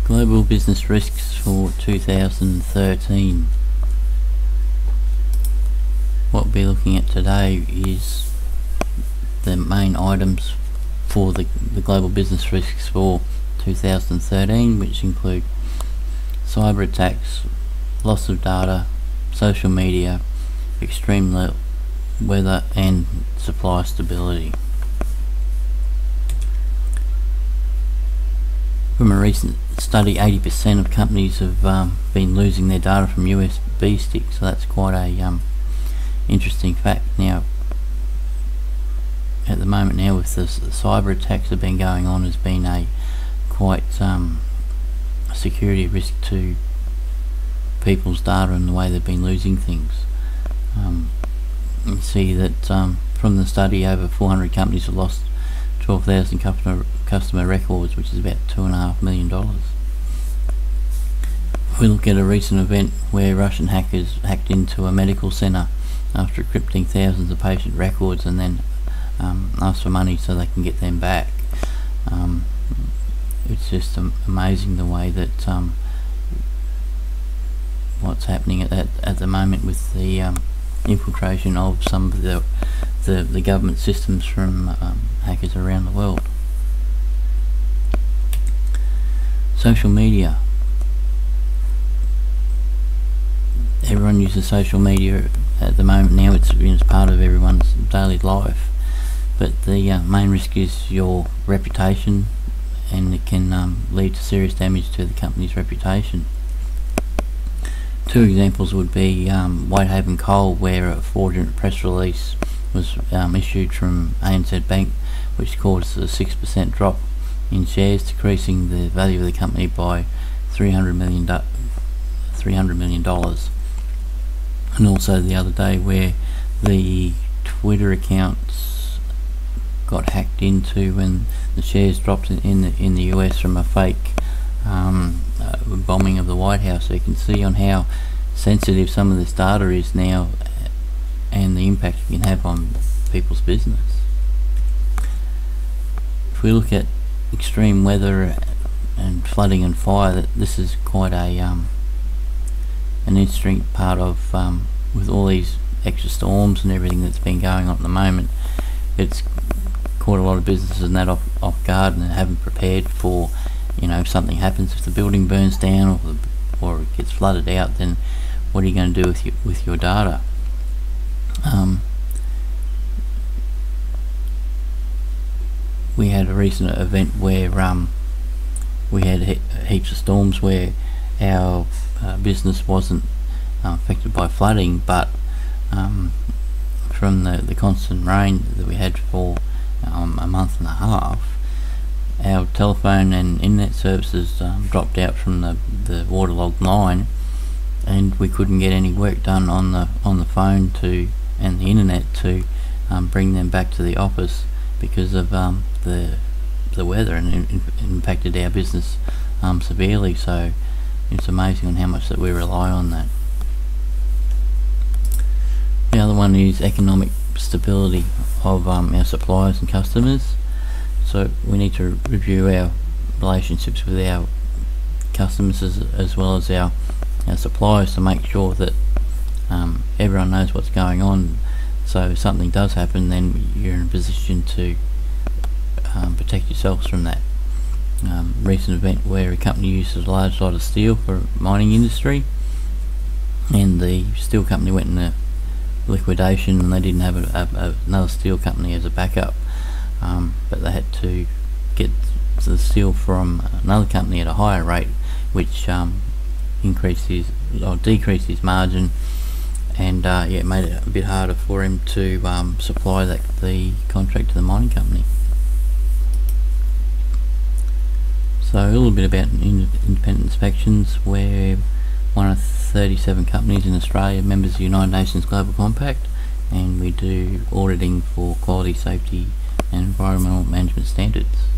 Global business risks for 2013. What we'll be looking at today is the main items for the global business risks for 2013, which include cyber attacks, loss of data, social media, extreme weather and supply stability. From a recent study, 80% of companies have been losing their data from USB sticks, so that's quite a interesting fact. Now, at the moment now, with the cyber attacks that have been going on, has been a quite security risk to people's data and the way they've been losing things. You see that from the study, over 400 companies have lost 12,000 customer records, which is about $2.5 million. We look at a recent event where Russian hackers hacked into a medical centre after encrypting thousands of patient records and then asked for money so they can get them back. It's just amazing the way that what's happening at the moment with the infiltration of some of the government systems from hackers around the world. Social media. Everyone uses social media at the moment now. It's part of everyone's daily life, but the main risk is your reputation, and it can lead to serious damage to the company's reputation. Two examples would be Whitehaven Coal, where a fraudulent press release was issued from ANZ Bank, which caused a 6% drop in shares, decreasing the value of the company by $300 million. And also the other day, where the Twitter accounts got hacked into and the shares dropped in the US from a fake bombing of the White House. So you can see on how sensitive some of this data is now and the impact it can have on people's business. If we look at extreme weather and flooding and fire, this is quite an interesting part of with all these extra storms and everything that's been going on at the moment. It's caught a lot of businesses and that off guard, and they haven't prepared for, if something happens, if the building burns down or it gets flooded out, then what are you going to do with your data? We had a recent event where we had heaps of storms where our business wasn't affected by flooding, but from the constant rain that we had for a month and a half, our telephone and internet services dropped out from the waterlogged line, and we couldn't get any work done on the phone and the internet to bring them back to the office because of the weather, and it impacted our business severely. So it's amazing on how much that we rely on that. The other one is economic stability of our suppliers and customers. So we need to review our relationships with our customers as well as our suppliers to make sure that everyone knows what's going on. So if something does happen, then you're in a position to protect yourselves from that. Recent event where a company uses a large lot of steel for mining industry, and the steel company went into liquidation, and they didn't have another steel company as a backup, but they had to get the steel from another company at a higher rate, which decreased his margin, and it made it a bit harder for him to supply the contract to the mining company. So a little bit about independent inspections. We're one of 37 companies in Australia, members of the United Nations Global Compact, and we do auditing for quality, safety and environmental management standards.